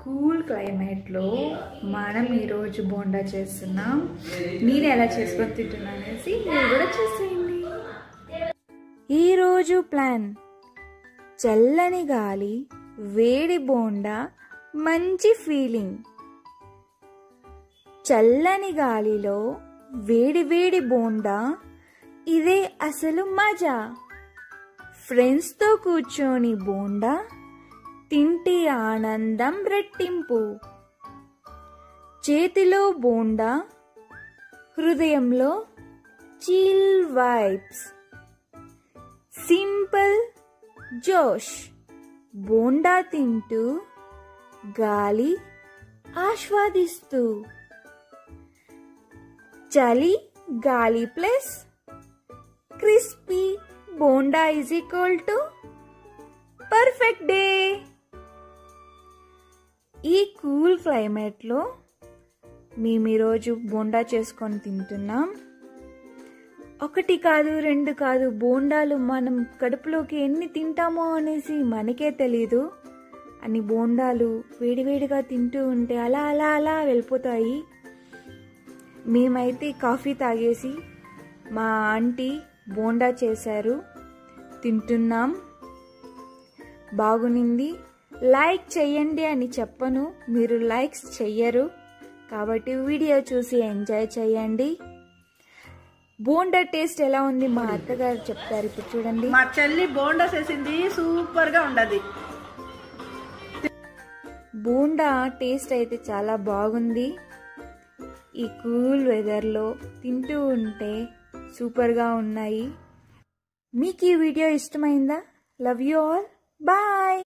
Cool క్లైమేట్లో మనం ఈరోజు బోండా చేస్తున్నాం. నేను ఎలా చేసుకొని తింటున్నా అనేసి మీరు కూడా చేసేయండి. ఈరోజు ప్లాన్ చల్లని గాలి, వేడి బోండా, మంచి ఫీలింగ్. చల్లని గాలిలో వేడి వేడి బోండా, ఇదే అసలు మజా. ఫ్రెండ్స్తో కూర్చొని బోండా తింటే ఆనందం రెట్టింపు. చేతిలో బోండా, హృదయంలో చిల్ వైబ్స్. సింపుల్ జోష్. బోండా తింటూ గాలి ఆస్వాదిస్తూ. చలి గాలి plus crispy bonda is equal to perfect day. ఈ కూల్ క్లైమేట్లో మేము ఈరోజు బోండా చేసుకొని తింటున్నాం. ఒకటి కాదు, రెండు కాదు, బోండాలు మనం కడుపులోకి ఎన్ని తింటామో అనేసి మనకే తెలీదు. అన్ని బోండాలు వేడివేడిగా తింటూ ఉంటే అలా అలా అలా వెళ్ళిపోతాయి. మేమైతే కాఫీ తాగేసి మా ఆంటీ బోండా చేశారు, తింటున్నాం. బాగునింది. లైక్ చెయ్యండి అని చెప్పను, మీరు లైక్స్ చెయ్యరు కాబట్టి వీడియో చూసి ఎంజాయ్ చేయండి. బోండా టేస్ట్ ఎలా ఉంది మా అత్తగారు చెప్తారు. ఇప్పుడు చూడండి. మా చెల్లి బోండా చేసింది, సూపర్ గా ఉండదు. బోండా టేస్ట్ అయితే చాలా బాగుంది. ఈ కూల్ వెదర్లో తింటూ ఉంటే సూపర్గా ఉన్నాయి. మీకు ఈ వీడియో ఇష్టమైందా? Love you all. బాయ్.